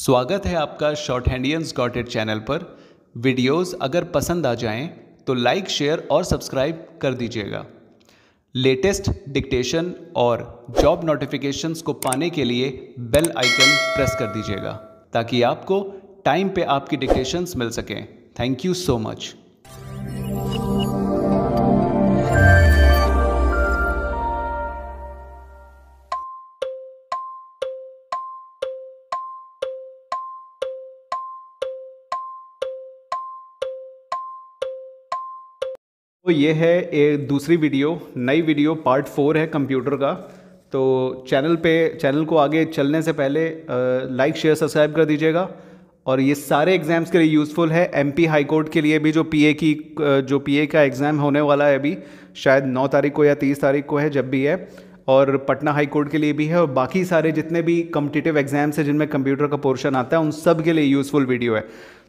स्वागत है आपका शॉर्ट हैंडियंस गॉट इट चैनल पर। वीडियोस अगर पसंद आ जाएं तो लाइक, शेयर और सब्सक्राइब कर दीजिएगा। लेटेस्ट डिक्टेशन और जॉब नोटिफिकेशंस को पाने के लिए बेल आइकन प्रेस कर दीजिएगा ताकि आपको टाइम पे आपकी डिक्टेशंस मिल सकें। Thank you so much. तो ये है एक दूसरी वीडियो, नई वीडियो पार्ट 4 है कंप्यूटर का। तो चैनल को आगे चलने से पहले लाइक, शेयर, सब्सक्राइब कर दीजिएगा। और ये सारे एग्ज़ाम्स के लिए यूज़फुल है। एमपी हाई कोर्ट के लिए भी जो पीए का एग्ज़ाम होने वाला है अभी, शायद 9 तारीख को या 30 तारीख को है, जब भी है। और पटना हाई कोर्ट के लिए भी है, और बाकी सारे जितने भी कॉम्पिटिटिव एग्जाम्स हैं जिनमें कंप्यूटर का पोर्शन आता है, उन सब के लिए यूज़फुल वीडियो है।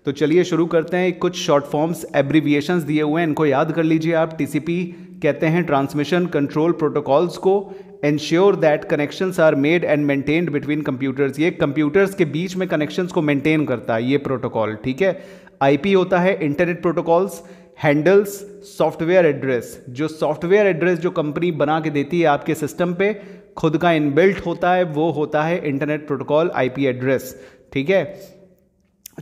तो चलिए शुरू करते हैं। कुछ शॉर्ट फॉर्म्स, एब्रीविएशंस दिए हुए हैं, इनको याद कर लीजिए आप। टीसीपी कहते हैं ट्रांसमिशन कंट्रोल प्रोटोकॉल्स को। Ensure that connections are made and maintained between computers, ये कंप्यूटर्स के बीच में कनेक्शंस को मेंटेन करता है ये प्रोटोकॉल, ठीक है। आईपी होता है internet protocols. Handles software address, जो सॉफ्टवेयर एड्रेस जो कंपनी बना के देती है आपके सिस्टम पे, खुद का इनबिल्ट होता है, वो होता है इंटरनेट प्रोटोकॉल आईपी एड्रेस, ठीक है।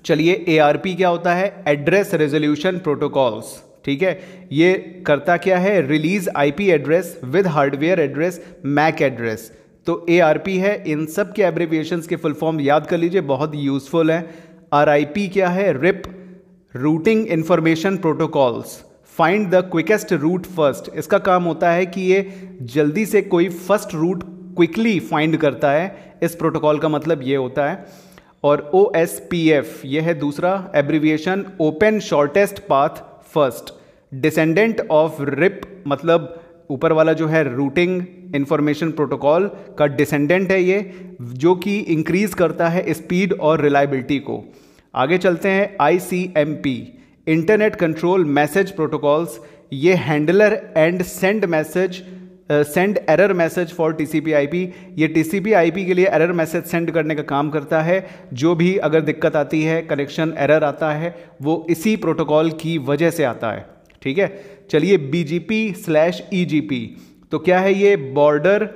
चलिए एआरपी क्या होता है? एड्रेस रेजोल्यूशन प्रोटोकॉल्स, ठीक है। ये करता क्या है? Release IP address with hardware address MAC address. तो एआरपी है। इन सब के एब्रिविएशंस के फुल फॉर्म याद कर लीजिए, बहुत यूजफुल है। आरआईपी क्या है? RIP routing information protocols. Find the quickest route first, इसका काम होता है कि ये जल्दी से कोई फर्स्ट रूट क्विकली फाइंड करता है। इस प्रोटोकॉल का मतलब ये होता है। और OSPF ये है दूसरा abbreviation, open shortest path first. Descendant of RIP, मतलब ऊपर वाला जो है रूटिंग इंफॉर्मेशन प्रोटोकॉल का डिसेंडेंट है ये, जो कि इंक्रीज करता है स्पीड और रिलायबिलिटी को। आगे चलते हैं। ICMP internet control message protocols. ये handler and send error message for TCP/IP। ये TCP/IP के लिए एरर मैसेज सेंड करने का काम करता है। जो भी अगर दिक्कत आती है, कनेक्शन एरर आता है, वो इसी प्रोटोकॉल की वजह से आता है, ठीक है। चलिए BGP/EGP, तो क्या है ये? बॉर्डर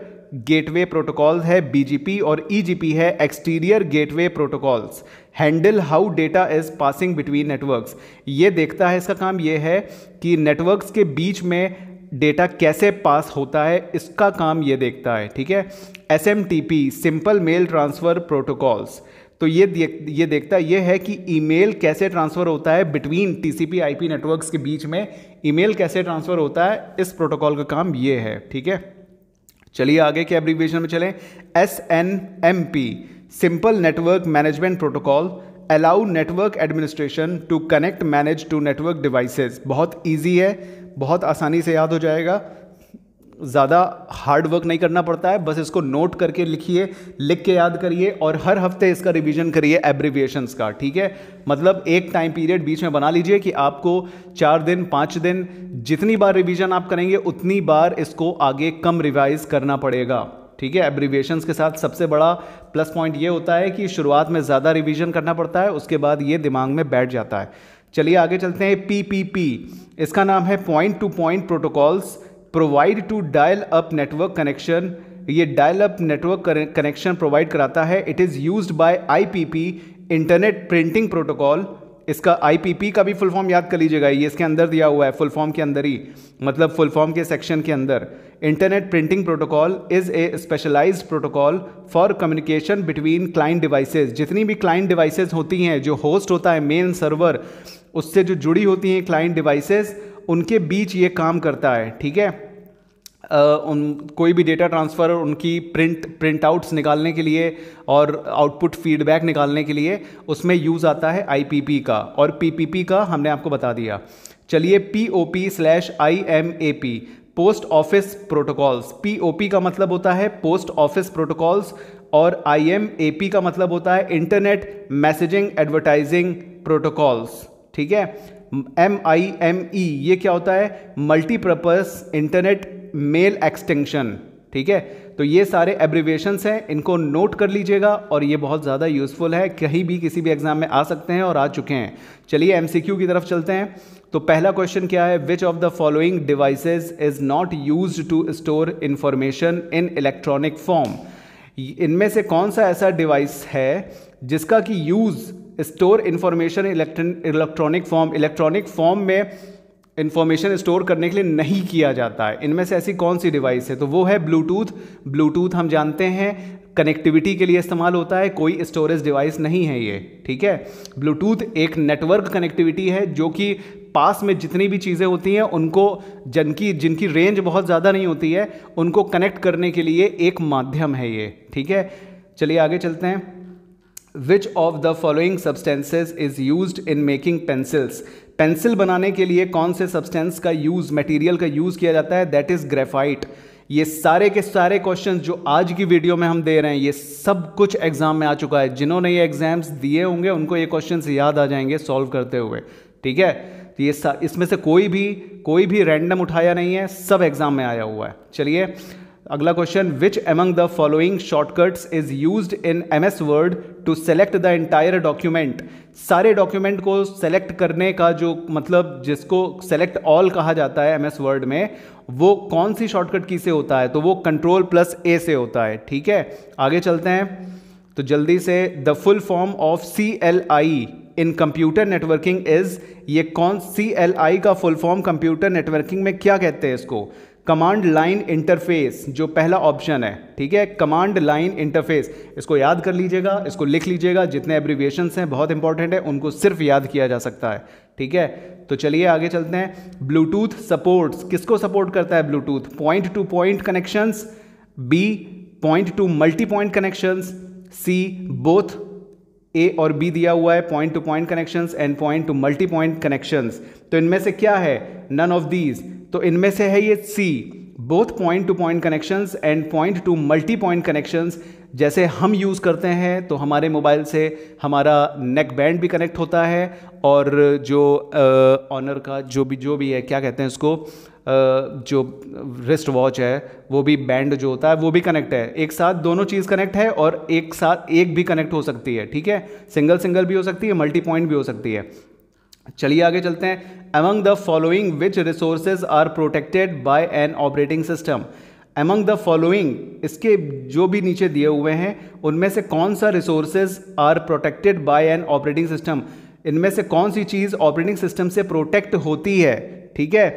गेटवे प्रोटोकॉल है BGP, और EGP है exterior gateway protocols. Handle how data is passing between networks, ये देखता है, इसका काम ये है कि नेटवर्क्स के बीच में डेटा कैसे पास होता है, इसका काम ये देखता है, ठीक है। SMTP simple mail transfer protocols, तो ये देखता है, ये है कि ईमेल कैसे ट्रांसफ़र होता है बिटवीन TCP/IP नेटवर्क्स के बीच में, ईमेल कैसे ट्रांसफ़र होता है, इस प्रोटोकॉल का काम ये है, ठीक है। चलिए आगे के एब्रीविएशन में चलें। SNMP simple network management protocol. Allow network administration to connect manage to network devices. बहुत इजी है, बहुत आसानी से याद हो जाएगा, ज़्यादा हार्ड वर्क नहीं करना पड़ता है। बस इसको नोट करके लिखिए, लिख के याद करिए, और हर हफ्ते इसका रिवीजन करिए एब्रीविएशंस का, ठीक है। मतलब एक टाइम पीरियड बीच में बना लीजिए कि आपको 4 दिन 5 दिन, जितनी बार रिवीजन आप करेंगे उतनी बार इसको आगे कम रिवाइज करना पड़ेगा, ठीक है। एब्रीविएशंस के साथ सबसे बड़ा प्लस पॉइंट ये होता है कि शुरुआत में ज़्यादा रिवीजन करना पड़ता है, उसके बाद ये दिमाग में बैठ जाता है। चलिए आगे चलते हैं। PPP, इसका नाम है point to point protocols. Provide to dial up network connection, ये dial up network connection provide कराता है। It is used by IPP internet printing protocol. इसका IPP का भी फुल फॉर्म याद कर लीजिएगा, ये इसके अंदर दिया हुआ है, फुल फॉर्म के अंदर ही, मतलब फुल फॉर्म के सेक्शन के अंदर। Internet printing protocol is a specialised protocol for communication between client devices. जितनी भी क्लाइंट डिवाइसेज होती हैं, जो होस्ट होता है मेन सर्वर, उससे जो जुड़ी होती हैं क्लाइंट डिवाइसेस, उनके बीच ये काम करता है, ठीक है। कोई भी डेटा ट्रांसफ़र, उनकी प्रिंट आउट्स निकालने के लिए और आउटपुट फीडबैक निकालने के लिए उसमें यूज़ आता है IPP का, और PPP का हमने आपको बता दिया। चलिए POP/IMAP post office protocols. POP का मतलब होता है पोस्ट ऑफिस प्रोटोकॉल्स, और IMAP का मतलब होता है इंटरनेट मैसेजिंग एडवर्टाइजिंग प्रोटोकॉल्स, ठीक है। MIME ये क्या होता है? मल्टीपर्पज़ इंटरनेट मेल एक्सटेंशन, ठीक है। तो ये सारे एब्रिविएशंस हैं, इनको नोट कर लीजिएगा और ये बहुत ज़्यादा यूज़फुल है, कहीं भी किसी भी एग्जाम में आ सकते हैं और आ चुके हैं। चलिए एमसीक्यू की तरफ चलते हैं। तो पहला क्वेश्चन क्या है, which of the following devices is not used to store information in electronic form. इनमें से कौन सा ऐसा डिवाइस है जिसका कि use store information electronic form में इंफॉर्मेशन स्टोर करने के लिए नहीं किया जाता है। इनमें से ऐसी कौन सी डिवाइस है, तो वो है ब्लूटूथ। ब्लूटूथ हम जानते हैं कनेक्टिविटी के लिए इस्तेमाल होता है, कोई स्टोरेज डिवाइस नहीं है ये, ठीक है। ब्लूटूथ एक नेटवर्क कनेक्टिविटी है जो कि पास में जितनी भी चीज़ें होती हैं उनको जिनकी रेंज बहुत ज़्यादा नहीं होती है उनको कनेक्ट करने के लिए एक माध्यम है ये, ठीक है। चलिए आगे चलते हैं। Which of the following substances is used in making pencils. Pencil बनाने के लिए कौन से सब्सटेंस का यूज़, मटेरियल का यूज़ किया जाता है, दैट इज़ ग्रेफाइट। ये सारे के सारे क्वेश्चन जो आज की वीडियो में हम दे रहे हैं ये सब कुछ एग्जाम में आ चुका है। जिन्होंने ये एग्जाम्स दिए होंगे उनको ये क्वेश्चंस याद आ जाएंगे सॉल्व करते हुए, ठीक है। तो ये इसमें से कोई भी रैंडम उठाया नहीं है, सब एग्जाम में आया हुआ है। चलिए अगला question, which among the following shortcuts is used in MS word to select the entire document. सारे डॉक्यूमेंट को सेलेक्ट करने का जो मतलब जिसको सेलेक्ट ऑल कहा जाता है MS वर्ड में, वो कौन सी शॉर्टकट की से होता है, तो वो Ctrl+A से होता है, ठीक है। आगे चलते हैं तो जल्दी से, the full form of CLI in computer networking is, ये कौन, CLI का फुल फॉर्म कंप्यूटर नेटवर्किंग में क्या कहते हैं इसको, कमांड लाइन इंटरफेस, जो पहला ऑप्शन है, ठीक है, कमांड लाइन इंटरफेस। इसको याद कर लीजिएगा, इसको लिख लीजिएगा, जितने एब्रिविएशंस हैं बहुत इंपॉर्टेंट है, उनको सिर्फ याद किया जा सकता है, ठीक है। तो चलिए आगे चलते हैं। ब्लूटूथ सपोर्ट्स, किसको सपोर्ट करता है Bluetooth, point to point connections, B point two multi point connections, C both A और B दिया हुआ है, point to point connections and point two multi point connections. तो इनमें से क्या है, नन ऑफ दीज, तो इनमें से है ये C, both point to point connections and point two multi point connections. जैसे हम यूज़ करते हैं तो हमारे मोबाइल से हमारा नेक बैंड भी कनेक्ट होता है और जो ऑनर का जो भी है, क्या कहते हैं उसको, जो रिस्ट वॉच है वो भी बैंड जो होता है वो भी कनेक्ट है। एक साथ दोनों चीज़ कनेक्ट है और एक साथ एक भी कनेक्ट हो सकती है, ठीक है, सिंगल भी हो सकती है, मल्टी पॉइंट भी हो सकती है। चलिए आगे चलते हैं। Among the following which resources are protected by an operating system. Among the following, इसके जो भी नीचे दिए हुए हैं उनमें से कौन सा resources are protected by an operating system, इनमें से कौन सी चीज़ ऑपरेटिंग सिस्टम से प्रोटेक्ट होती है, ठीक है।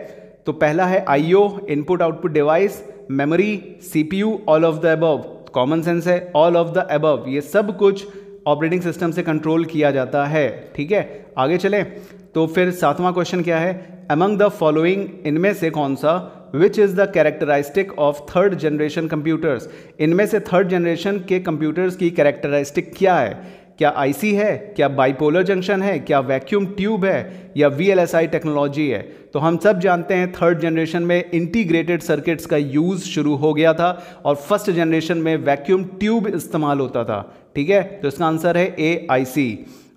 तो पहला है IO, input output device, memory, CPU, all of the above. Common sense है, ऑल ऑफ द अबव, ये सब कुछ ऑपरेटिंग सिस्टम से कंट्रोल किया जाता है, ठीक है। आगे चलें तो फिर 7वां क्वेश्चन क्या है, अमंग द फॉलोइंग, इनमें से कौन सा, which is the characteristic of third generation computers. इनमें से थर्ड जनरेशन के कंप्यूटर्स की कैरेक्टरिस्टिक क्या है, क्या IC है, क्या बाइपोलर जंक्शन है, क्या वैक्यूम ट्यूब है, या VLSI टेक्नोलॉजी है। तो हम सब जानते हैं थर्ड जनरेशन में इंटीग्रेटेड सर्किट्स का यूज़ शुरू हो गया था और फर्स्ट जनरेशन में वैक्यूम ट्यूब इस्तेमाल होता था, ठीक है। तो इसका आंसर है A, IC।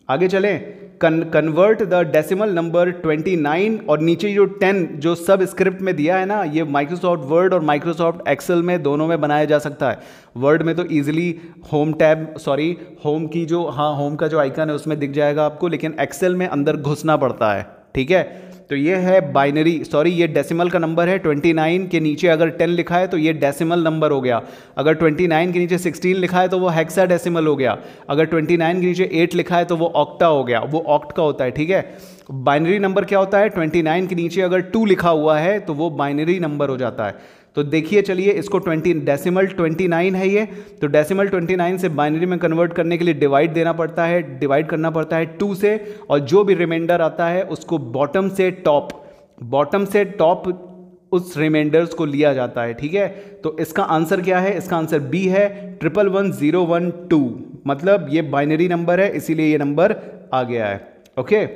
आगे चलें, कन्वर्ट द डेसिमल नंबर 29 और नीचे जो 10 जो सब स्क्रिप्ट में दिया है ना, ये माइक्रोसॉफ्ट वर्ड और माइक्रोसॉफ्ट एक्सेल में दोनों में बनाया जा सकता है। वर्ड में तो इजीली होम का जो आइकन है उसमें दिख जाएगा आपको, लेकिन एक्सेल में अंदर घुसना पड़ता है, ठीक है। तो ये है ये डेसिमल का नंबर है। 29 के नीचे अगर 10 लिखा है तो ये डेसिमल नंबर हो गया। अगर 29 के नीचे 16 लिखा है तो वो हेक्साडेसिमल हो गया। अगर 29 के नीचे 8 लिखा है तो वो ऑक्टा हो गया, वो ऑक्ट का होता है, ठीक है। बाइनरी नंबर क्या होता है, 29 के नीचे अगर 2 लिखा हुआ है तो वो बाइनरी नंबर हो जाता है। तो देखिए चलिए, इसको डेसिमल 29 है ये, तो डेसिमल 29 से बाइनरी में कन्वर्ट करने के लिए डिवाइड करना पड़ता है 2 से, और जो भी रिमाइंडर आता है उसको बॉटम से टॉप उस रिमाइंडर्स को लिया जाता है, ठीक है। तो इसका आंसर क्या है, इसका आंसर B है, 111012, मतलब ये बाइनरी नंबर है इसीलिए ये नंबर आ गया है, ओके।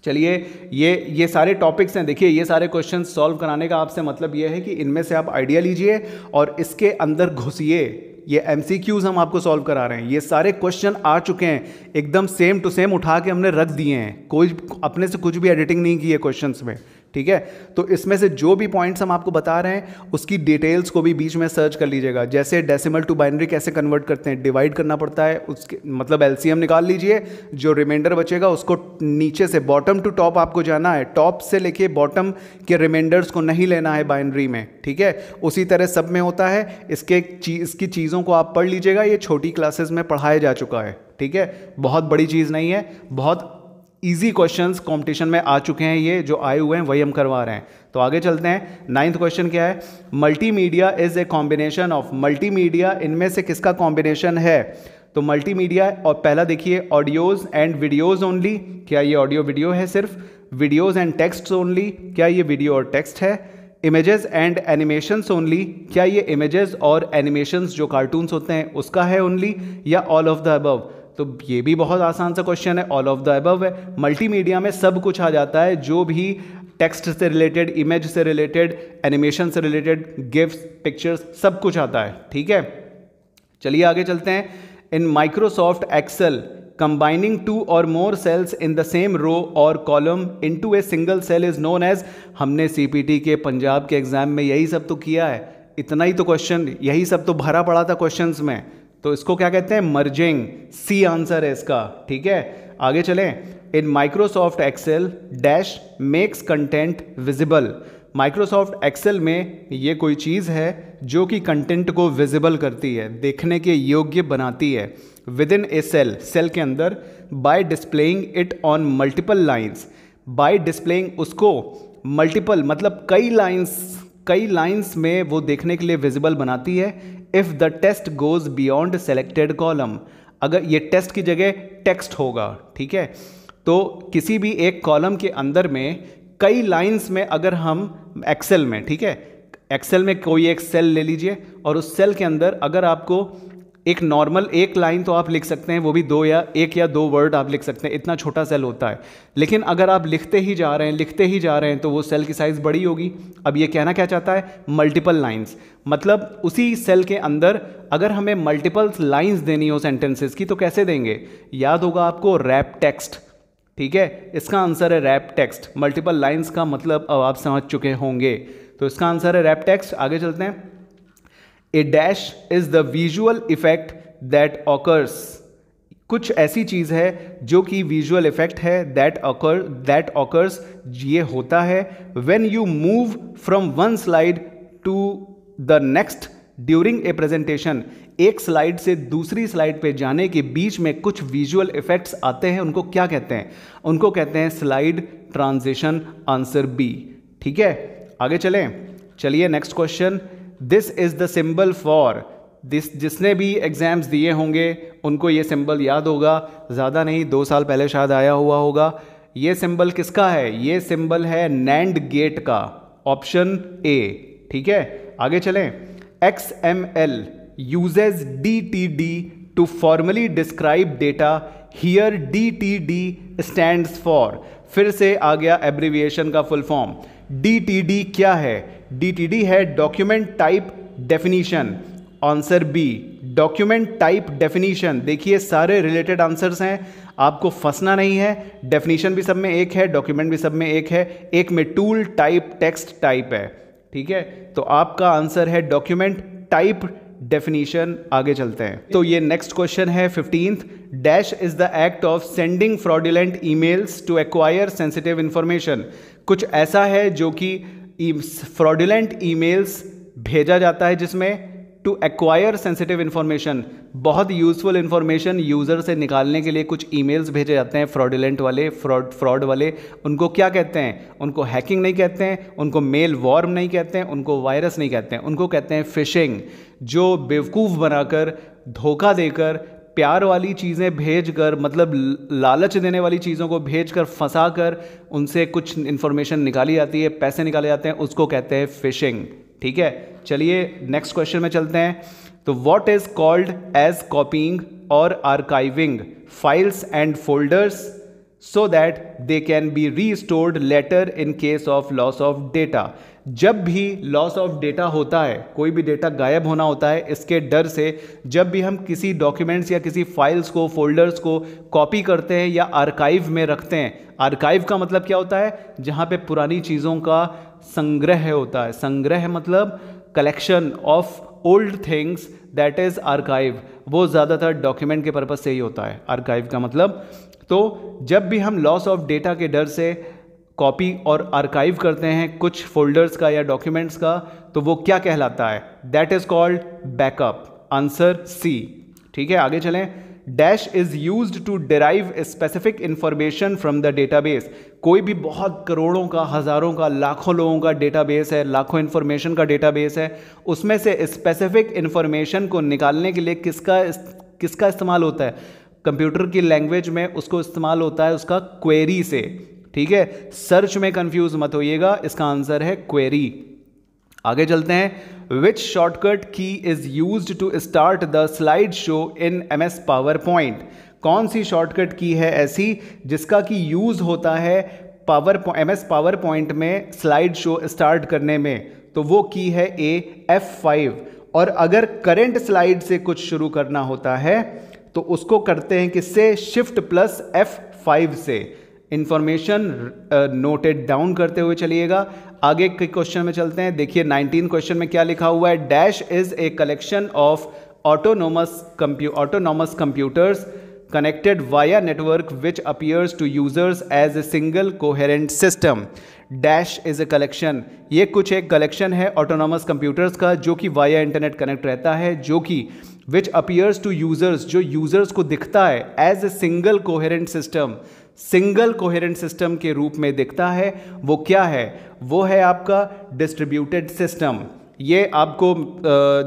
चलिए ये सारे टॉपिक्स हैं, देखिए ये सारे क्वेश्चन सॉल्व कराने का आपसे मतलब ये है कि इनमें से आप आइडिया लीजिए और इसके अंदर घुसिए। ये MCQs हम आपको सॉल्व करा रहे हैं, ये सारे क्वेश्चन आ चुके हैं, एकदम सेम टू सेम उठा के हमने रख दिए हैं, कोई अपने से कुछ भी एडिटिंग नहीं की है क्वेश्चंस में, ठीक है। तो इसमें से जो भी पॉइंट्स हम आपको बता रहे हैं उसकी डिटेल्स को भी बीच में सर्च कर लीजिएगा। जैसे डेसिमल टू बाइनरी कैसे कन्वर्ट करते हैं, डिवाइड करना पड़ता है, उसके मतलब एलसीएम निकाल लीजिए, जो रिमाइंडर बचेगा उसको नीचे से बॉटम टू टॉप आपको जाना है, टॉप से लेके बॉटम के रिमाइंडर्स को नहीं लेना है बाइनरी में, ठीक है। उसी तरह सब में होता है। इसकी चीज़ों को आप पढ़ लीजिएगा, ये छोटी क्लासेस में पढ़ाया जा चुका है, ठीक है। बहुत बड़ी चीज़ नहीं है, बहुत इजी क्वेश्चंस कंपटीशन में आ चुके हैं, ये जो आए हुए हैं वही हम करवा रहे हैं। तो आगे चलते हैं। 9th क्वेश्चन क्या है, multimedia is a combination of, multimedia इनमें से किसका कॉम्बिनेशन है? तो मल्टीमीडिया, और पहला देखिए ऑडियोज एंड वीडियोज ओनली, क्या ये ऑडियो वीडियो है सिर्फ? वीडियोज एंड टेक्स्ट ओनली, क्या ये वीडियो और टेक्स्ट है? इमेजेस एंड एनिमेशंस ओनली, क्या ये इमेजेस और एनिमेशंस जो कार्टून्स होते हैं उसका है ओनली, या ऑल ऑफ द अबव? तो ये भी बहुत आसान सा क्वेश्चन है, ऑल ऑफ द अबव है। मल्टीमीडिया में सब कुछ आ जाता है, जो भी टेक्स्ट से रिलेटेड, इमेज से रिलेटेड, एनिमेशन से रिलेटेड, गिफ्स, पिक्चर्स, सब कुछ आता है, ठीक है। चलिए आगे चलते हैं। In Microsoft Excel combining two or more cells in the same row or column into a single cell is known as, हमने सीपीटी के पंजाब के एग्जाम में यही सब तो किया है, इतना ही तो क्वेश्चन, यही सब तो भरा पड़ा था क्वेश्चंस में, तो इसको क्या कहते हैं? मर्जिंग, सी आंसर है इसका, ठीक है। आगे चलें। In Microsoft Excel dash makes content visible, Microsoft Excel में ये कोई चीज़ है जो कि कंटेंट को विजिबल करती है, देखने के योग्य बनाती है, within a cell, cell के अंदर, by displaying it on multiple lines, by displaying उसको मल्टीपल मतलब कई लाइन्स में वो देखने के लिए विजिबल बनाती है। If the test goes beyond selected column, अगर ये टेस्ट की जगह टेक्स्ट होगा, ठीक है, तो किसी भी एक कॉलम के अंदर में कई लाइंस में, अगर हम एक्सेल में, ठीक है, एक्सेल में कोई एक सेल ले लीजिए और उस सेल के अंदर अगर आपको एक नॉर्मल एक लाइन तो आप लिख सकते हैं, वो भी एक या दो वर्ड आप लिख सकते हैं, इतना छोटा सेल होता है। लेकिन अगर आप लिखते ही जा रहे हैं तो वो सेल की साइज़ बड़ी होगी। अब ये कहना क्या चाहता है? मल्टीपल लाइंस, मतलब उसी सेल के अंदर अगर हमें मल्टीपल लाइंस देनी हो सेंटेंसेस की तो कैसे देंगे? याद होगा आपको, रैप टेक्स्ट, ठीक है, इसका आंसर है रैप टेक्स्ट। मल्टीपल लाइंस का मतलब अब आप समझ चुके होंगे, तो इसका आंसर है रैप टेक्स्ट। आगे चलते हैं। A dash is the visual effect that occurs, कुछ ऐसी चीज़ है जो कि विजुअल इफेक्ट है, दैट ऑकर्स, ये होता है when you move from one slide to the next during a presentation, एक स्लाइड से दूसरी स्लाइड पे जाने के बीच में कुछ विजुअल इफेक्ट्स आते हैं, उनको क्या कहते हैं? उनको कहते हैं स्लाइड ट्रांजिशन, आंसर बी, ठीक है। आगे चलिए next question. This is the symbol for this, जिसने भी एग्जाम्स दिए होंगे उनको ये सिंबल याद होगा, ज़्यादा नहीं 2 साल पहले शायद आया हुआ होगा। ये सिंबल किसका है? ये सिंबल है नैंड गेट का, ऑप्शन ए, ठीक है। आगे चलें। XML uses DTD to formally describe data, here DTD stands for, फिर से आ गया एब्रीविएशन का फुल फॉर्म। DTD क्या है? DTD है document type definition, answer B, document type definition. देखिए सारे रिलेटेड आंसर्स हैं, आपको फंसना नहीं है, डेफिनीशन भी सब में एक है, डॉक्यूमेंट भी सब में एक है, एक में टूल टाइप, टेक्स्ट टाइप है, ठीक है। तो आपका आंसर है डॉक्यूमेंट टाइप डेफिनीशन। आगे चलते हैं। तो ये नेक्स्ट क्वेश्चन है 15th। Dash is the act of sending fraudulent emails to acquire sensitive information, कुछ ऐसा है जो कि फ्रॉडुलेंट ईमेल्स भेजा जाता है जिसमें टू एक्वायर सेंसिटिव इंफॉर्मेशन, बहुत यूजफुल इंफॉर्मेशन यूज़र से निकालने के लिए कुछ ईमेल्स भेजे जाते हैं फ्रॉडुलेंट वाले, फ्रॉड वाले, उनको क्या कहते हैं? उनको हैकिंग नहीं कहते हैं, उनको मेल वॉर्म नहीं कहते हैं, उनको वायरस नहीं कहते हैं, उनको कहते हैं फिशिंग। जो बेवकूफ़ बनाकर, धोखा देकर, प्यार वाली चीज़ें भेजकर, मतलब लालच देने वाली चीज़ों को भेजकर, फंसा कर उनसे कुछ इन्फॉर्मेशन निकाली जाती है, पैसे निकाले जाते हैं, उसको कहते हैं फिशिंग, ठीक है। चलिए नेक्स्ट क्वेश्चन में चलते हैं। तो what is called as copying or archiving files and folders so that they can be restored later in case of loss of data. जब भी लॉस ऑफ डेटा होता है, कोई भी डेटा गायब होना होता है, इसके डर से जब भी हम किसी डॉक्यूमेंट्स या किसी फाइल्स को, फोल्डर्स को कॉपी करते हैं या आर्काइव में रखते हैं। आर्काइव का मतलब क्या होता है? जहाँ पे पुरानी चीज़ों का संग्रह होता है। संग्रह मतलब collection of old things, that is archive. वो ज़्यादातर डॉक्यूमेंट के पर्पज से ही होता है आर्काइव का मतलब। तो जब भी हम लॉस ऑफ डेटा के डर से कॉपी और आर्काइव करते हैं कुछ फोल्डर्स का या डॉक्यूमेंट्स का, तो वो क्या कहलाता है? That is called backup. Answer C. ठीक है, आगे चलें। Dash is used to derive specific information from the database. कोई भी बहुत करोड़ों का, हजारों का, लाखों लोगों का डेटाबेस है, लाखों इंफॉर्मेशन का डेटाबेस है, उसमें से स्पेसिफिक इंफॉर्मेशन को निकालने के लिए किसका इस्तेमाल होता है? कंप्यूटर की लैंग्वेज में उसको इस्तेमाल होता है उसका क्वेरी से। ठीक है, सर्च में कंफ्यूज मत होइएगा, इसका आंसर है क्वेरी। आगे चलते हैं। Which shortcut key is used to start the slide show in MS PowerPoint. कौन सी शॉर्टकट की है ऐसी जिसका कि यूज होता है MS पावरपॉइंट में स्लाइड शो स्टार्ट करने में? तो वो की है A F5। और अगर करंट स्लाइड से कुछ शुरू करना होता है तो उसको करते हैं किससे? शिफ्ट प्लस F5 से। इंफॉर्मेशन नोटेड डाउन करते हुए चलिएगा। आगे के क्वेश्चन में चलते हैं। देखिए 19 क्वेश्चन में क्या लिखा हुआ है? Dash is a collection of autonomous computers connected via network which appears to users as a single coherent system. Dash is a collection, ये कुछ एक कलेक्शन है ऑटोनोमस कंप्यूटर्स का जो कि वाया इंटरनेट कनेक्ट रहता है, जो कि विच अपीयर्स टू यूजर्स, जो यूजर्स को दिखता है as a single coherent system, single coherent system के रूप में दिखता है। वो क्या है? वो है आपका डिस्ट्रीब्यूटेड सिस्टम। ये आपको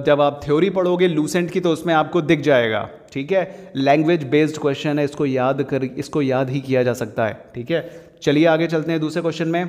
जब आप थ्योरी पढ़ोगे लूसेंट की तो उसमें आपको दिख जाएगा। ठीक है, लैंग्वेज बेस्ड क्वेश्चन है, इसको याद ही किया जा सकता है। ठीक है, चलिए आगे चलते हैं दूसरे क्वेश्चन में।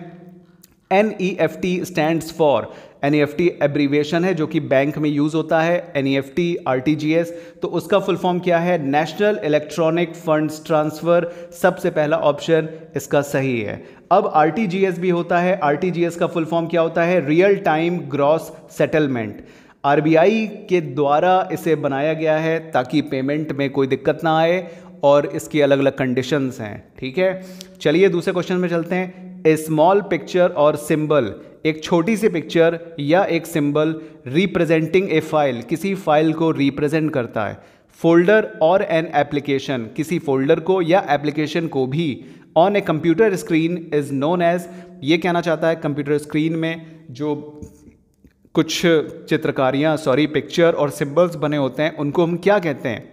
NEFT stands for, NEFT abbreviation है जो कि बैंक में यूज होता है। NEFT RTGS, तो उसका फुल फॉर्म क्या है? National electronic funds transfer. सबसे पहला ऑप्शन इसका सही है। अब RTGS भी होता है। RTGS का फुल फॉर्म क्या होता है? Real time gross settlement. RBI के द्वारा इसे बनाया गया है ताकि पेमेंट में कोई दिक्कत ना आए और इसकी अलग अलग कंडीशंस हैं। ठीक है, चलिए दूसरे क्वेश्चन में चलते हैं। ए स्मॉल पिक्चर और सिंबल, एक छोटी सी पिक्चर या एक सिंबल रिप्रेजेंटिंग ए फाइल, किसी फाइल को रिप्रेजेंट करता है। फोल्डर और एन एप्लीकेशन, किसी फोल्डर को या एप्लीकेशन को भी on a computer screen is known as, ये कहना चाहता है कंप्यूटर स्क्रीन में जो कुछ चित्रकारियाँ पिक्चर और सिंबल्स बने होते हैं उनको हम क्या कहते हैं?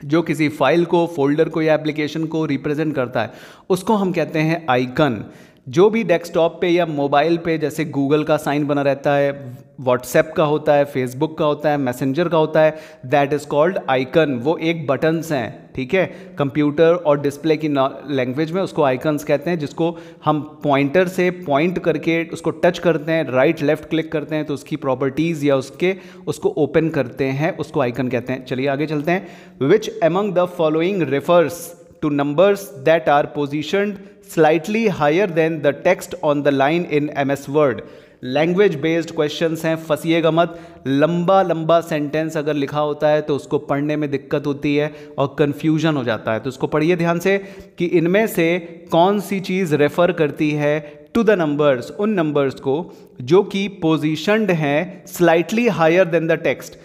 जो किसी फाइल को, फोल्डर को या एप्लीकेशन को रिप्रेजेंट करता है उसको हम कहते हैं आइकन। जो भी डेस्कटॉप पे या मोबाइल पे जैसे गूगल का साइन बना रहता है, व्हाट्सएप का होता है, फेसबुक का होता है, मैसेंजर का होता है, दैट इज़ कॉल्ड आइकन। वो एक बटन्स हैं। ठीक है, कंप्यूटर और डिस्प्ले की लैंग्वेज में उसको आइकन्स कहते हैं, जिसको हम पॉइंटर से पॉइंट करके उसको टच करते हैं, राइट लेफ्ट क्लिक करते हैं तो उसकी प्रॉपर्टीज़ या उसको ओपन करते हैं, उसको आइकन कहते हैं। चलिए आगे चलते हैं। Which among the following refers to numbers that are positioned slightly higher than the text on the line in MS Word. Language based questions हैं, फंसिएगा मत। लंबा लंबा सेंटेंस अगर लिखा होता है तो उसको पढ़ने में दिक्कत होती है और कंफ्यूजन हो जाता है। तो उसको पढ़िए ध्यान से कि इनमें से कौन सी चीज़ रेफर करती है टू द नंबर्स, उन नंबर्स को जो कि पोजिशन्ड हैं slightly higher than the text.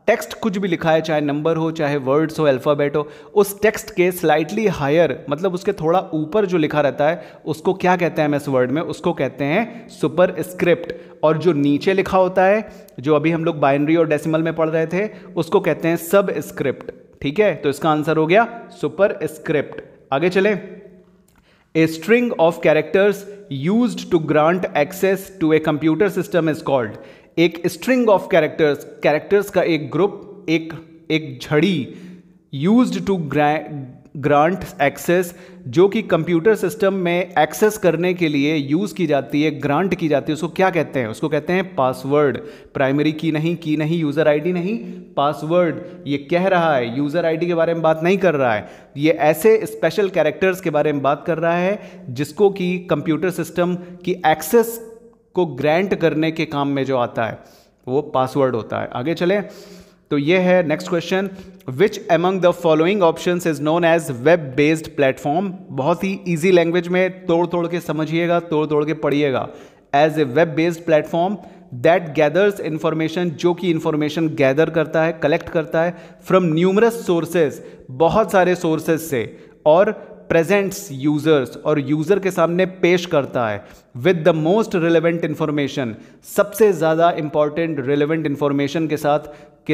Text कुछ भी लिखा है, चाहे नंबर हो, चाहे वर्ड्स हो, अल्फ़ाबेट हो, उस टेक्स्ट के स्लाइटली हायर मतलब उसके थोड़ा ऊपर जो लिखा रहता है उसको क्या कहते हैं MS वर्ड में? उसको कहते हैं सुपर स्क्रिप्ट। और जो नीचे लिखा होता है, जो अभी हम लोग बाइनरी और डेसिमल में पढ़ रहे थे, उसको कहते हैं सब स्क्रिप्ट। ठीक है, तो इसका आंसर हो गया सुपर स्क्रिप्ट। आगे चलें। A string of characters used to grant access to a computer system is called. एक स्ट्रिंग ऑफ कैरेक्टर्स का एक ग्रुप, एक झड़ी यूज्ड टू ग्रांट एक्सेस, जो कि कंप्यूटर सिस्टम में एक्सेस करने के लिए यूज़ की जाती है, ग्रांट की जाती है, उसको क्या कहते हैं? उसको कहते हैं पासवर्ड। प्राइमरी की नहीं, यूज़र आईडी नहीं, पासवर्ड। ये कह रहा है, यूज़र आईडी के बारे में बात नहीं कर रहा है, ये ऐसे स्पेशल कैरेक्टर्स के बारे में बात कर रहा है जिसको कि कंप्यूटर सिस्टम की एक्सेस को ग्रांट करने के काम में जो आता है वो पासवर्ड होता है। आगे चले तो ये है next question, which among the following options is known as web based platform. बहुत ही इजी लैंग्वेज में तोड़ तोड़ के समझिएगा, तोड़ तोड़ के पढ़िएगा। As a web based platform that gathers information, जो कि इंफॉर्मेशन गैदर करता है, कलेक्ट करता है फ्रॉम न्यूमरस सोर्सेज, बहुत सारे सोर्सेज से, और प्रेजेंट्स यूजर्स, और यूजर के सामने पेश करता है with the most relevant information, सबसे ज़्यादा इंपॉर्टेंट रिलेवेंट इंफॉर्मेशन के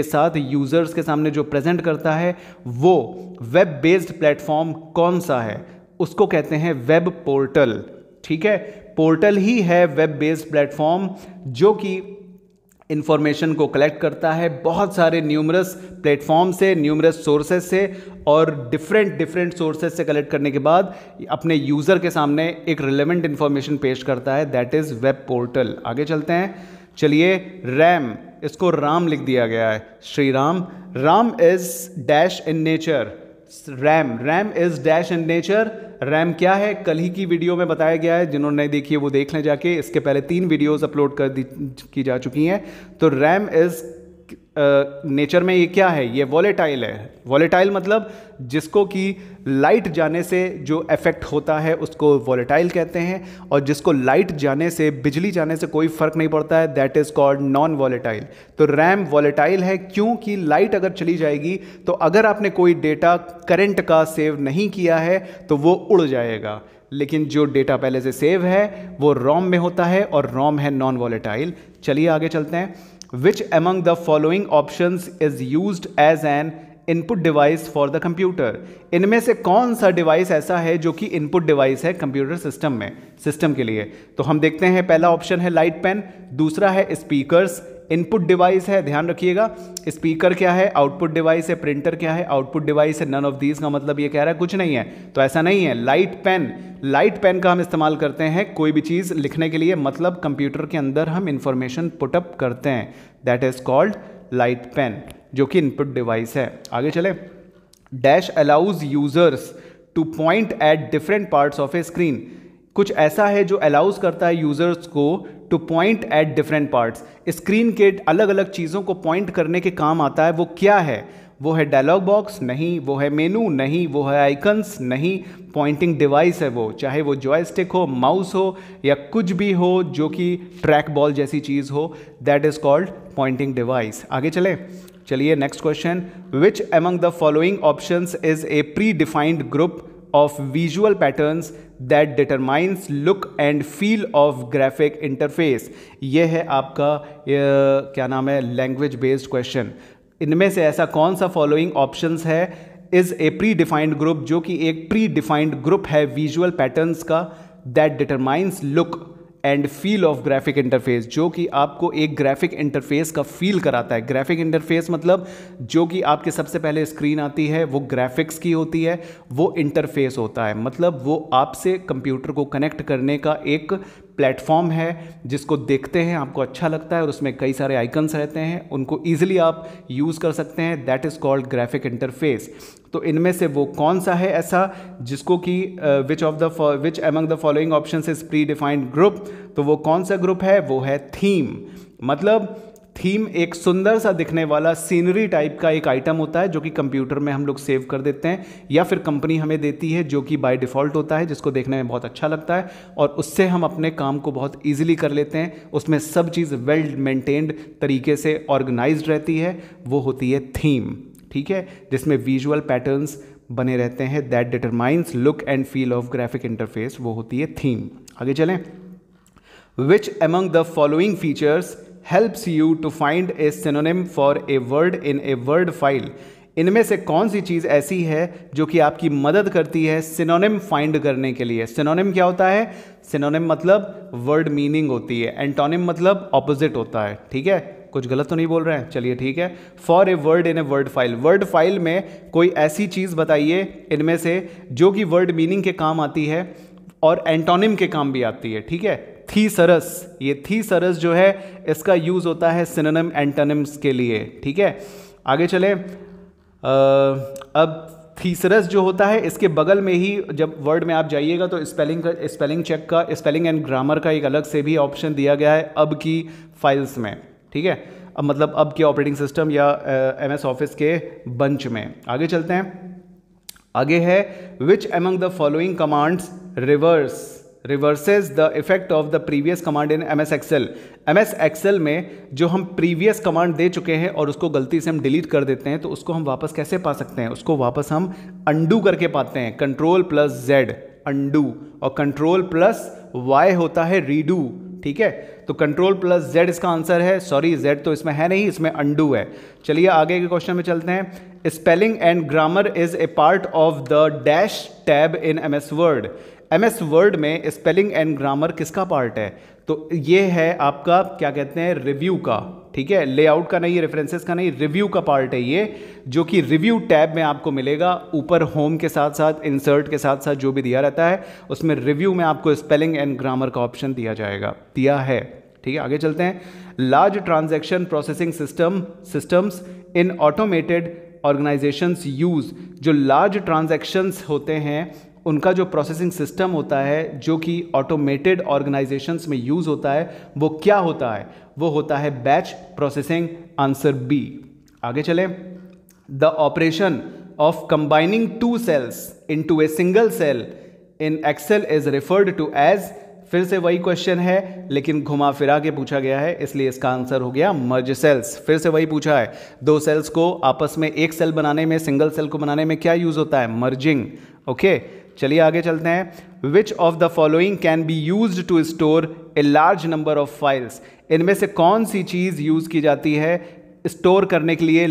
साथ यूजर्स के सामने जो प्रेजेंट करता है, वो वेब बेस्ड प्लेटफॉर्म कौन सा है? उसको कहते हैं वेब पोर्टल। ठीक है, पोर्टल ही है वेब बेस्ड प्लेटफॉर्म जो कि इंफॉर्मेशन को कलेक्ट करता है बहुत सारे न्यूमरस प्लेटफॉर्म से, न्यूमरस सोर्सेज से, और डिफरेंट सोर्सेज से कलेक्ट करने के बाद अपने यूज़र के सामने एक रिलेवेंट इंफॉर्मेशन पेश करता है, दैट इज़ वेब पोर्टल। आगे चलते हैं, चलिए रैम, इसको राम लिख दिया गया है, Shri Ram. Ram is dash in nature, RAM is dash in nature. RAM क्या है? कल ही की वीडियो में बताया गया है, जिन्होंने नहीं देखी है वो देख लें जाके, इसके पहले 3 वीडियोस अपलोड की जा चुकी हैं। तो रैम इज नेचर में ये क्या है? ये वॉलेटाइल है। वॉलेटाइल मतलब जिसको कि लाइट जाने से जो इफेक्ट होता है उसको वॉलेटाइल कहते हैं, और जिसको लाइट जाने से, बिजली जाने से कोई फर्क नहीं पड़ता है, that is called non volatile. तो रैम वॉलेटाइल है क्योंकि लाइट अगर चली जाएगी तो अगर आपने कोई डेटा करंट का सेव नहीं किया है तो वो उड़ जाएगा, लेकिन जो डेटा पहले से सेव है वो रोम में होता है, और रोम है नॉन वॉलेटाइल। चलिए आगे चलते हैं। Which among the following options is used as an input device for the computer? इनमें से कौन सा डिवाइस ऐसा है जो कि इनपुट डिवाइस है कंप्यूटर सिस्टम में, सिस्टम के लिए? तो हम देखते हैं, पहला ऑप्शन है लाइट पेन, दूसरा है स्पीकर्स, इनपुट डिवाइस है, ध्यान रखिएगा। स्पीकर क्या है? आउटपुट डिवाइस है। प्रिंटर क्या है? आउटपुट डिवाइस है। नन ऑफ दीज का मतलब ये कह रहा है कुछ नहीं है, तो ऐसा नहीं है। लाइट पेन का हम इस्तेमाल करते हैं कोई भी चीज़ लिखने के लिए, मतलब कंप्यूटर के अंदर हम इंफॉर्मेशन पुटअप करते हैं, that is called light pen, जो कि इनपुट डिवाइस है। आगे चले, dash allows users to point at different parts of a screen. कुछ ऐसा है जो अलाउज करता है यूजर्स को to point at different parts, screen के अलग अलग चीज़ों को पॉइंट करने के काम आता है। वो क्या है? वो है डायलॉग बॉक्स? नहीं। वो है मेनू? नहीं। वो है आइकन्स? नहीं। पॉइंटिंग डिवाइस है वो, चाहे वो जॉयस्टिक हो, माउस हो, या कुछ भी हो जो कि ट्रैक बॉल जैसी चीज़ हो, that is called pointing device. आगे चलिए next question, which among the following options is a pre defined group of visual patterns that determines look and feel of graphic interface? ये है आपका क्या नाम है, लैंग्वेज बेस्ड क्वेश्चन। इनमें से ऐसा कौन सा फॉलोइंग ऑप्शंस है is a pre defined group, जो कि एक प्री डिफाइंड ग्रुप है विजुअल पैटर्न्स का, that determines look and feel of graphic interface, जो कि आपको एक ग्राफिक इंटरफेस का फील कराता है। ग्राफिक इंटरफेस मतलब जो कि आपके सबसे पहले स्क्रीन आती है वो ग्राफिक्स की होती है, वो इंटरफेस होता है, मतलब वो आपसे कंप्यूटर को कनेक्ट करने का एक प्लेटफॉर्म है जिसको देखते हैं आपको अच्छा लगता है, और उसमें कई सारे आइकन्स रहते हैं, उनको ईजिली आप यूज़ कर सकते हैं, that is called graphic interface. तो इनमें से वो कौन सा है ऐसा जिसको कि विच among the following options is pre defined group? तो वो कौन सा ग्रुप है? वो है थीम। मतलब थीम एक सुंदर सा दिखने वाला सीनरी टाइप का एक आइटम होता है जो कि कंप्यूटर में हम लोग सेव कर देते हैं, या फिर कंपनी हमें देती है, जो कि बाय डिफ़ॉल्ट होता है, जिसको देखने में बहुत अच्छा लगता है, और उससे हम अपने काम को बहुत ईजिली कर लेते हैं। उसमें सब चीज़ वेल मेंटेन्ड तरीके से ऑर्गेनाइज्ड रहती है, वो होती है थीम। ठीक है, जिसमें विजुअल पैटर्न्स बने रहते हैं, that determines look and feel of graphic interface, वो होती है थीम। आगे चलें, which among the following features helps you to find a synonym for a word in a word file? इनमें से कौन सी चीज़ ऐसी है जो कि आपकी मदद करती है सिनोनिम फाइंड करने के लिए? सिनोनिम क्या होता है? सिनोनिम मतलब वर्ड मीनिंग होती है, एंटोनिम मतलब ऑपोजिट होता है। ठीक है, कुछ गलत तो नहीं बोल रहे हैं? चलिए ठीक है। For a word in a word file, word file में कोई ऐसी चीज़ बताइए इनमें से जो कि वर्ड मीनिंग के काम आती है और एंटोनिम के काम भी आती है। ठीक है, थीसरस, ये थीसरस जो है इसका यूज़ होता है सिनोनिम एंटोनिम्स के लिए। ठीक है, आगे चले। अब थीसरस जो होता है इसके बगल में ही जब वर्ड में आप जाइएगा तो स्पेलिंग चेक का, स्पेलिंग एंड ग्रामर का एक अलग से भी ऑप्शन दिया गया है अब की फाइल्स में, ठीक है। अब मतलब अब के ऑपरेटिंग सिस्टम या MS ऑफिस के बंच में। आगे चलते हैं, आगे है which among the following commands reverses the effect of the previous command in MS Excel. MS Excel में जो हम प्रीवियस कमांड दे चुके हैं और उसको गलती से हम डिलीट कर देते हैं तो उसको हम वापस कैसे पा सकते हैं, उसको वापस हम अंडू करके पाते हैं, Ctrl+Z अंडू, और Ctrl+Y होता है रीडू, ठीक है। तो Ctrl+Z इसका आंसर है, सॉरी Z तो इसमें है नहीं, इसमें अंडू है। चलिए आगे के क्वेश्चन में चलते हैं। Spelling and grammar is a part of the dash tab in MS word. MS word में स्पेलिंग एंड ग्रामर किसका पार्ट है, तो ये है आपका क्या कहते हैं, रिव्यू का, ठीक है। लेआउट का नहीं, रेफरेंसेस का नहीं, रिव्यू का पार्ट है ये, जो कि रिव्यू टैब में आपको मिलेगा। ऊपर होम के साथ साथ इंसर्ट के साथ साथ जो भी दिया रहता है उसमें रिव्यू में आपको स्पेलिंग एंड ग्रामर का ऑप्शन दिया है, ठीक है। आगे चलते हैं। Large transaction processing systems in automated organisations use. जो लार्ज ट्रांजैक्शंस होते हैं उनका जो प्रोसेसिंग सिस्टम होता है जो कि ऑटोमेटेड ऑर्गेनाइजेशंस में यूज होता है वो क्या होता है, वो होता है बैच प्रोसेसिंग, आंसर बी। आगे चलें। The operation of combining two cells into a single cell in Excel is referred to as. फिर से वही क्वेश्चन है लेकिन घुमा फिरा के पूछा गया है, इसलिए इसका आंसर हो गया मर्ज सेल्स। फिर से वही पूछा है, दो सेल्स को आपस में एक सेल बनाने में, सिंगल सेल को बनाने में क्या यूज होता है, मर्जिंग, ओके। चलिए आगे चलते हैं। Which of the following can be used to store a large number of files. इनमें से कौन सी चीज यूज की जाती है स्टोर करने के लिए,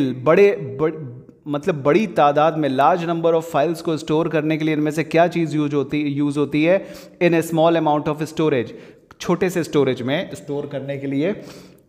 मतलब बड़ी तादाद में, लार्ज नंबर ऑफ फाइल्स को स्टोर करने के लिए इनमें से क्या चीज़ यूज होती है इन a small amount of storage. छोटे से स्टोरेज में स्टोर करने के लिए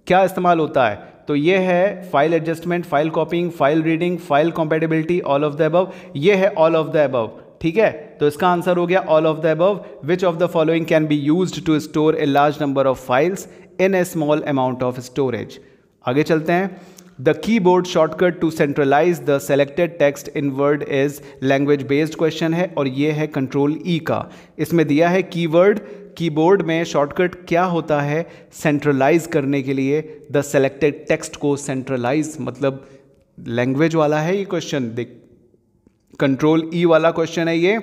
क्या इस्तेमाल होता है, तो ये है file adjustment, file कॉपिंग, file reading, file compatibility, all of the above. ये है ऑल ऑफ द अबव, ठीक है। तो इसका आंसर हो गया all of the above. Which of the following can be used to store a large number of files in a small amount of storage. आगे चलते हैं। The keyboard shortcut to centralize the selected text in Word is. Language based question है और ये है Ctrl+E का। इसमें दिया है कीबोर्ड में शॉर्टकट क्या होता है सेंट्रलाइज करने के लिए, द सेलेक्टेड टेक्स्ट को सेंट्रलाइज, मतलब लैंग्वेज वाला है ये क्वेश्चन। देख, Ctrl+E वाला क्वेश्चन है ये।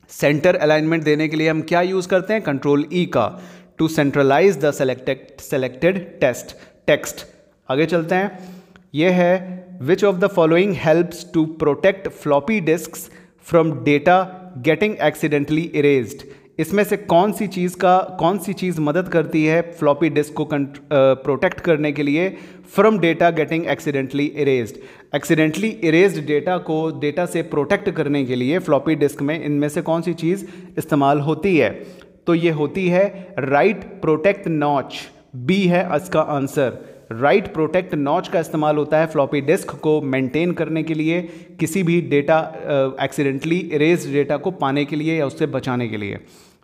सेंटर अलाइनमेंट देने के लिए हम क्या यूज करते हैं, Ctrl+E का, to centralize the selected text. आगे चलते हैं। यह है which of the following helps to protect floppy disks from data getting accidentally erased. इसमें से कौन सी चीज़ मदद करती है फ्लॉपी डिस्क को प्रोटेक्ट करने के लिए from data getting accidentally erased. Accidentally erased data से प्रोटेक्ट करने के लिए फ्लॉपी डिस्क में इनमें से कौन सी चीज़ इस्तेमाल होती है, तो ये होती है राइट प्रोटेक्ट नॉच। बी है इसका आंसर। राइट प्रोटेक्ट नॉच का इस्तेमाल होता है फ्लॉपी डिस्क को मेंटेन करने के लिए, किसी भी डेटा एक्सीडेंटली इरेज डेटा को पाने के लिए या उससे बचाने के लिए।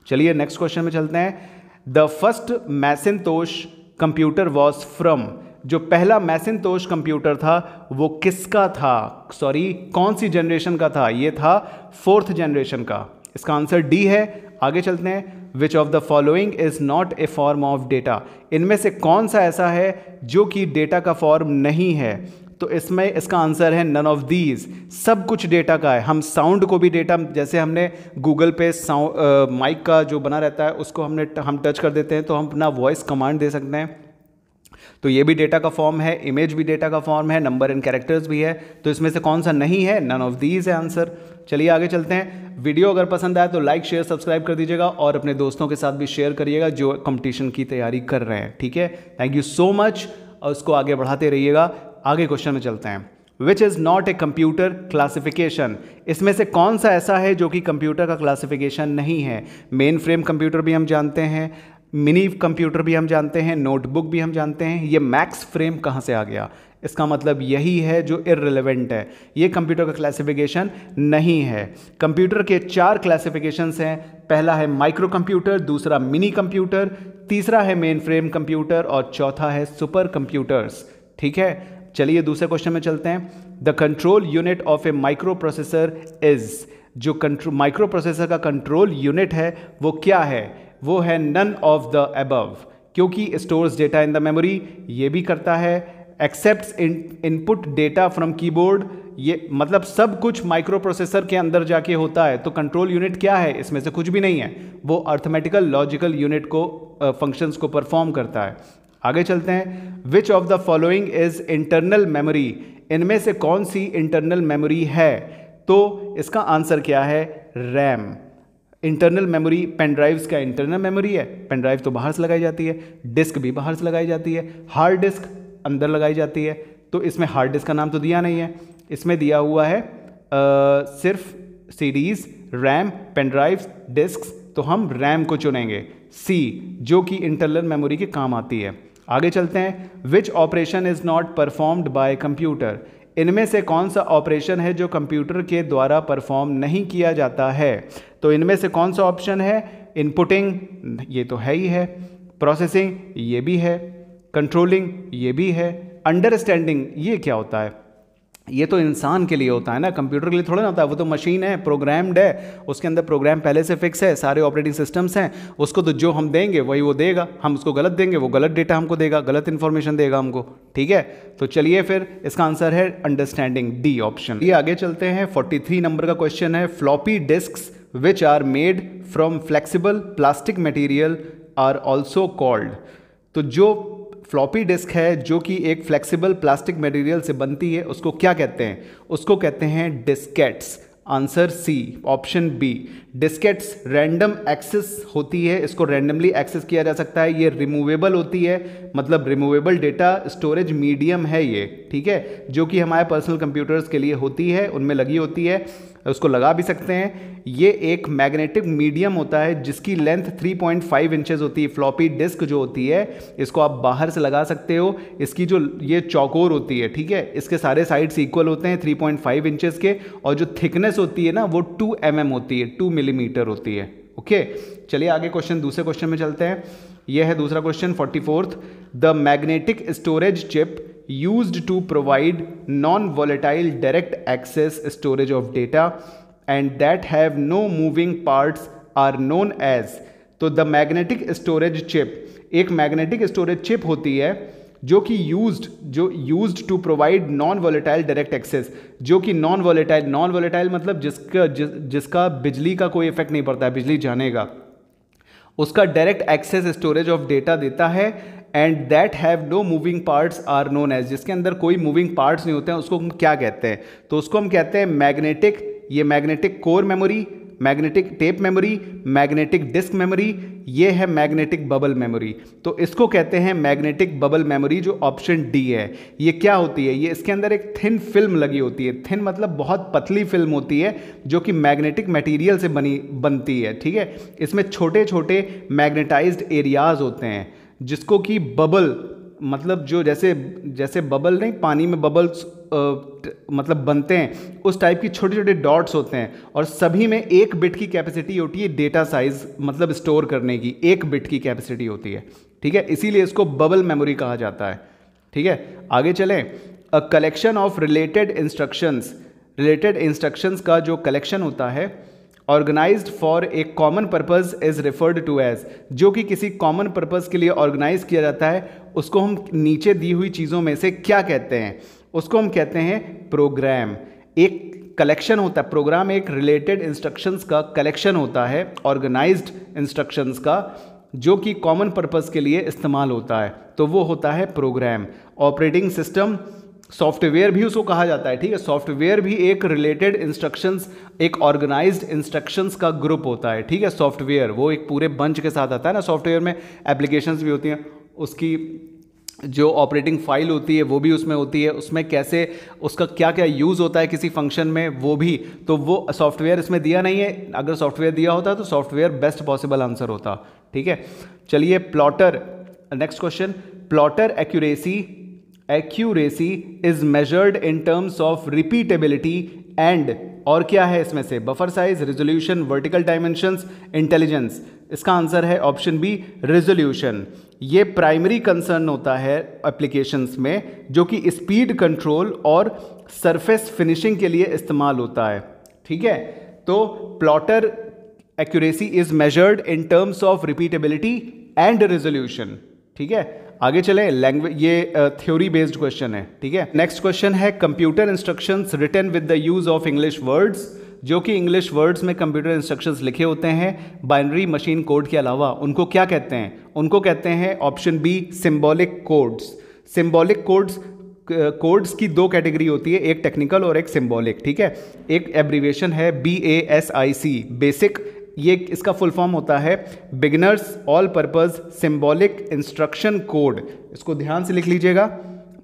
चलिए नेक्स्ट क्वेश्चन में चलते हैं। The first Macintosh computer was from. जो पहला मैसिंतोश कंप्यूटर था वो किसका था, सॉरी कौन सी जनरेशन का था, ये था 4th जनरेशन का। इसका आंसर डी है। आगे चलते हैं। Which of the following is not a form of data. इनमें से कौन सा ऐसा है जो कि डेटा का फॉर्म नहीं है, तो इसमें इसका आंसर है नन ऑफ दीज। सब कुछ डेटा का है। हम साउंड को भी डेटा, जैसे हमने गूगल पे माइक का जो बना रहता है उसको हम टच कर देते हैं तो हम अपना वॉइस कमांड दे सकते हैं, तो ये भी डेटा का फॉर्म है। इमेज भी डेटा का फॉर्म है, नंबर एंड कैरेक्टर्स भी है, तो इसमें से कौन सा नहीं है, नन ऑफ दीज है आंसर। चलिए आगे चलते हैं। वीडियो अगर पसंद आए तो लाइक शेयर सब्सक्राइब कर दीजिएगा और अपने दोस्तों के साथ भी शेयर करिएगा जो कंपटीशन की तैयारी कर रहे हैं, ठीक है। थैंक यू सो मच और उसको आगे बढ़ाते रहिएगा। आगे क्वेश्चन में चलते हैं। Which is not a computer classification. इसमें से कौन सा ऐसा है जो कि कंप्यूटर का क्लासिफिकेशन नहीं है। मेन फ्रेम कंप्यूटर भी हम जानते हैं, मिनी कंप्यूटर भी हम जानते हैं, नोटबुक भी हम जानते हैं। ये मैक्स फ्रेम कहाँ से आ गया, इसका मतलब यही है जो इररिलेवेंट है, ये कंप्यूटर का क्लासिफिकेशन नहीं है। कंप्यूटर के 4 क्लासिफिकेशंस हैं। पहला है माइक्रो कंप्यूटर, दूसरा मिनी कंप्यूटर, तीसरा है मेन फ्रेम कंप्यूटर और चौथा है सुपर कंप्यूटर्स, ठीक है। चलिए दूसरे क्वेश्चन में चलते हैं। The control unit of A micro processor is, जो माइक्रो प्रोसेसर का कंट्रोल यूनिट है वो क्या है? वो है नन ऑफ द अबव, क्योंकि stores data in the memory, ये भी करता है। Accepts input data from keyboard, ये मतलब सब कुछ माइक्रो प्रोसेसर के अंदर जाके होता है। तो कंट्रोल यूनिट क्या है? इसमें से कुछ भी नहीं है, वो अर्थमेटिकल लॉजिकल यूनिट को फंक्शंस को परफॉर्म करता है। आगे चलते हैं। Which of the following is internal memory, इनमें से कौन सी इंटरनल मेमोरी है? तो इसका आंसर क्या है? RAM. Internal memory pen drives का इंटरनल मेमोरी है, पेन ड्राइव तो बाहर से लगाई जाती है, डिस्क भी बाहर से लगाई जाती है, हार्ड डिस्क अंदर लगाई जाती है। तो इसमें हार्ड डिस्क का नाम तो दिया नहीं है, इसमें दिया हुआ है सिर्फ CDs, RAM, pen drive, disk. तो हम रैम को चुनेंगे, सी, जो कि इंटरनल मेमोरी के काम आती है। आगे चलते हैं। Which operation is not performed by computer, इनमें से कौन सा ऑपरेशन है जो कंप्यूटर के द्वारा परफॉर्म नहीं किया जाता है? तो इनमें से कौन सा ऑप्शन है? इनपुटिंग, ये तो है ही है, प्रोसेसिंग, ये भी है, कंट्रोलिंग, ये भी है, अंडरस्टैंडिंग, ये क्या होता है? ये तो इंसान के लिए होता है ना, कंप्यूटर के लिए थोड़ा ना होता है। वो तो मशीन है, प्रोग्राम्ड है, उसके अंदर प्रोग्राम पहले से फिक्स है, सारे ऑपरेटिंग सिस्टम्स हैं, उसको तो जो हम देंगे वही वो देगा, हम उसको गलत देंगे वो गलत डेटा हमको देगा, गलत इन्फॉर्मेशन देगा हमको। ठीक है, तो चलिए फिर इसका आंसर है अंडरस्टैंडिंग, डी ऑप्शन। ये आगे चलते हैं। 43 नंबर का क्वेश्चन है। Floppy disks which are made from flexible plastic material are also called, तो जो फ्लॉपी डिस्क है जो कि एक फ्लेक्सिबल प्लास्टिक मटेरियल से बनती है, उसको क्या कहते हैं? उसको कहते हैं diskettes. Answer C, option B. Diskettes random access होती है, इसको रैंडमली एक्सेस किया जा सकता है, ये रिमूवेबल होती है, मतलब रिमूवेबल डेटा स्टोरेज मीडियम है ये, ठीक है, जो कि हमारे पर्सनल कंप्यूटर्स के लिए होती है, उनमें लगी होती है, उसको लगा भी सकते हैं। ये एक मैग्नेटिक मीडियम होता है जिसकी लेंथ 3.5 इंचेस होती है। फ्लॉपी डिस्क जो होती है इसको आप बाहर से लगा सकते हो, इसकी जो ये चौकोर होती है, ठीक है, इसके सारे साइड्स इक्वल होते हैं 3.5 इंचेस के, और जो थिकनेस होती है ना वो 2 mm होती है, 2 मिलीमीटर होती है। ओके, चलिए आगे दूसरे क्वेश्चन में चलते हैं। यह है दूसरा question 44th। The magnetic storage chip used to provide non-volatile direct access storage of data and that have no moving parts are known as, तो द मैग्नेटिक स्टोरेज चिप, एक मैग्नेटिक स्टोरेज चिप होती है जो कि used to provide non volatile direct access, जो कि non volatile मतलब जिसका बिजली का कोई इफेक्ट नहीं पड़ता है, बिजली जाने का, उसका direct access storage of data देता है। And that have no moving parts are known as, जिसके अंदर कोई मूविंग पार्ट्स नहीं होते हैं, उसको हम क्या कहते हैं? तो उसको हम कहते हैं मैग्नेटिक, ये magnetic core memory, magnetic tape memory, magnetic disk memory, ये है मैग्नेटिक बबल मेमोरी। तो इसको कहते हैं मैग्नेटिक बबल मेमोरी, जो ऑप्शन डी है। ये क्या होती है? ये इसके अंदर एक थिन फिल्म लगी होती है, थिन मतलब बहुत पतली फिल्म होती है जो कि मैग्नेटिक मटेरियल से बनती है, ठीक है। इसमें छोटे छोटे मैग्नेटाइज्ड एरियाज होते हैं जिसको कि बबल, मतलब जो जैसे बबल नहीं, पानी में बबल्स मतलब बनते हैं, उस टाइप की छोटे छोटे डॉट्स होते हैं, और सभी में 1 बिट की कैपेसिटी होती है डेटा साइज, मतलब स्टोर करने की 1 बिट की कैपेसिटी होती है, ठीक है, इसीलिए इसको बबल मेमोरी कहा जाता है, ठीक है। आगे चलें। A collection of related instructions का जो कलेक्शन होता है, organised for a common purpose is referred to as, जो कि किसी कॉमन पर्पज के लिए ऑर्गेनाइज किया जाता है, उसको हम नीचे दी हुई चीज़ों में से क्या कहते हैं? उसको हम कहते हैं प्रोग्राम। एक कलेक्शन होता है, प्रोग्राम एक रिलेटेड इंस्ट्रक्शंस का कलेक्शन होता है, ऑर्गेनाइज्ड इंस्ट्रक्शंस का, जो कि कॉमन पर्पस के लिए इस्तेमाल होता है, तो वो होता है प्रोग्राम। ऑपरेटिंग सिस्टम, सॉफ्टवेयर भी उसको कहा जाता है, ठीक है, सॉफ्टवेयर भी एक रिलेटेड इंस्ट्रक्शंस, एक ऑर्गेनाइज्ड इंस्ट्रक्शंस का ग्रुप होता है, ठीक है। सॉफ्टवेयर वो एक पूरे बंच के साथ आता है ना, सॉफ्टवेयर में एप्लीकेशंस भी होती हैं, उसकी जो ऑपरेटिंग फाइल होती है वो भी उसमें होती है, उसमें कैसे उसका क्या क्या यूज़ होता है किसी फंक्शन में, वो भी, तो वो सॉफ्टवेयर इसमें दिया नहीं है। अगर सॉफ्टवेयर दिया होता तो सॉफ्टवेयर बेस्ट पॉसिबल आंसर होता, ठीक है। चलिए plotter, next question. Plotter accuracy is measured in terms of repeatability and, और क्या है इसमें से? Buffer size, resolution, vertical dimensions, intelligence. इसका आंसर है ऑप्शन बी रेजोल्यूशन। ये प्राइमरी कंसर्न होता है एप्लीकेशंस में, जो कि स्पीड कंट्रोल और सरफेस फिनिशिंग के लिए इस्तेमाल होता है। ठीक है, तो plotter accuracy is measured in terms of repeatability and resolution. ठीक है, आगे चले। लैंग्वेज, ये थ्योरी बेस्ड क्वेश्चन है। ठीक है, नेक्स्ट क्वेश्चन है computer instructions written with the use of English words, जो कि इंग्लिश वर्ड्स में कंप्यूटर इंस्ट्रक्शंस लिखे होते हैं बाइनरी मशीन कोड के अलावा, उनको क्या कहते हैं? उनको कहते हैं option B symbolic codes. Symbolic codes की दो कैटेगरी होती है, एक टेक्निकल और एक सिंबॉलिक। ठीक है, एक एब्रीविएशन है BASIC, बेसिक। ये इसका फुल फॉर्म होता है beginners all purpose symbolic instruction code. इसको ध्यान से लिख लीजिएगा,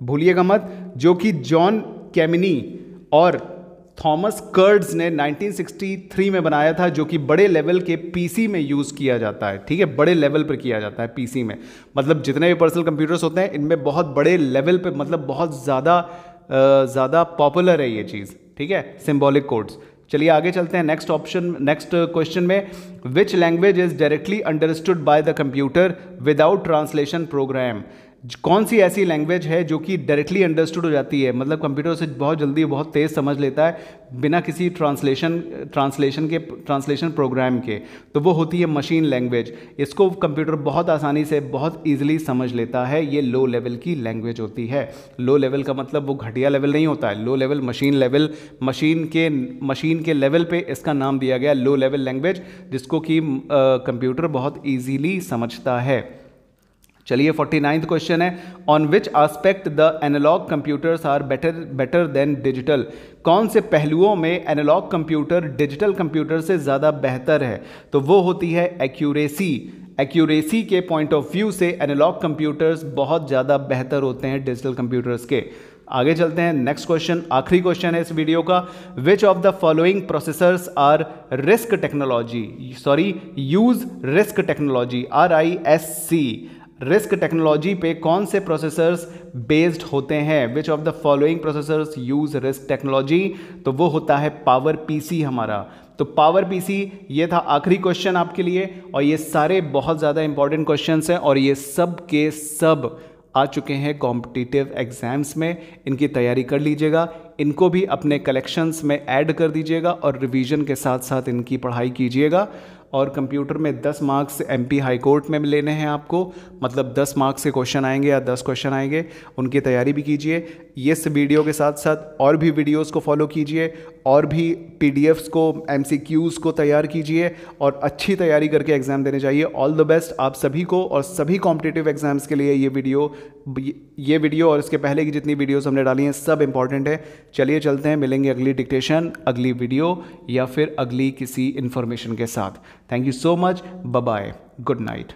भूलिएगा मत, जो कि जॉन कैमिनी और थॉमस कर्ड्स ने 1963 में बनाया था, जो कि बड़े लेवल के पीसी में यूज़ किया जाता है। ठीक है, बड़े लेवल पर किया जाता है पीसी में, मतलब जितने भी पर्सनल कंप्यूटर्स होते हैं इनमें बहुत बड़े लेवल पे, मतलब बहुत ज़्यादा पॉपुलर है ये चीज़। ठीक है, सिंबॉलिक कोड्स। चलिए आगे चलते हैं नेक्स्ट क्वेश्चन में। Which language is directly understood by the computer without translation program? कौन सी ऐसी लैंग्वेज है जो कि डायरेक्टली अंडरस्टूड हो जाती है, मतलब कंप्यूटर से बहुत जल्दी बहुत तेज़ समझ लेता है बिना किसी ट्रांसलेशन प्रोग्राम के? तो वो होती है मशीन लैंग्वेज। इसको कंप्यूटर बहुत आसानी से बहुत ईजिली समझ लेता है। ये लो लेवल की लैंग्वेज होती है। लो लेवल का मतलब वो घटिया लेवल नहीं होता है, low level machine level, machine के लेवल पे इसका नाम दिया गया लो लेवल लैंग्वेज, जिसको कि कंप्यूटर बहुत ईजीली समझता है। चलिए 49th क्वेश्चन है, on which aspect the analog computers are better than digital? कौन से पहलुओं में एनालॉग कंप्यूटर डिजिटल कंप्यूटर से ज़्यादा बेहतर है? तो वो होती है एक्यूरेसी। एक्यूरेसी के पॉइंट ऑफ व्यू से एनालॉग कंप्यूटर्स बहुत ज़्यादा बेहतर होते हैं डिजिटल कंप्यूटर्स के। आगे चलते हैं नेक्स्ट क्वेश्चन, आखिरी क्वेश्चन है इस वीडियो का। Which of the following processors are use RISC technology, RISC। RISC technology पे कौन से प्रोसेसर्स बेस्ड होते हैं? Which of the following processors use RISC technology? तो वो होता है पावर पीसी हमारा। तो पावर पीसी, ये था आखिरी क्वेश्चन आपके लिए, और ये सारे बहुत ज़्यादा इंपॉर्टेंट क्वेश्चंस हैं, और ये सब के सब आ चुके हैं कॉम्पिटिटिव एग्जाम्स में। इनकी तैयारी कर लीजिएगा, इनको भी अपने कलेक्शंस में ऐड कर दीजिएगा, और रिवीजन के साथ साथ इनकी पढ़ाई कीजिएगा। और कंप्यूटर में 10 मार्क्स MP हाई कोर्ट में लेने हैं आपको, मतलब 10 मार्क्स के क्वेश्चन आएंगे या 10 क्वेश्चन आएंगे, उनकी तैयारी भी कीजिए। इस वीडियो के साथ साथ और भी वीडियोस को फॉलो कीजिए, और भी PDFs को, MCQs को तैयार कीजिए, और अच्छी तैयारी करके एग्ज़ाम देने चाहिए। ऑल द बेस्ट आप सभी को, और सभी कॉम्पिटिटिव एग्जाम्स के लिए ये वीडियो और इसके पहले की जितनी वीडियोस हमने डाली हैं सब इंपॉर्टेंट है। चलिए चलते हैं, मिलेंगे अगली डिक्टेशन, अगली वीडियो, या फिर अगली किसी इन्फॉर्मेशन के साथ। Thank you so much, bye bye, good night.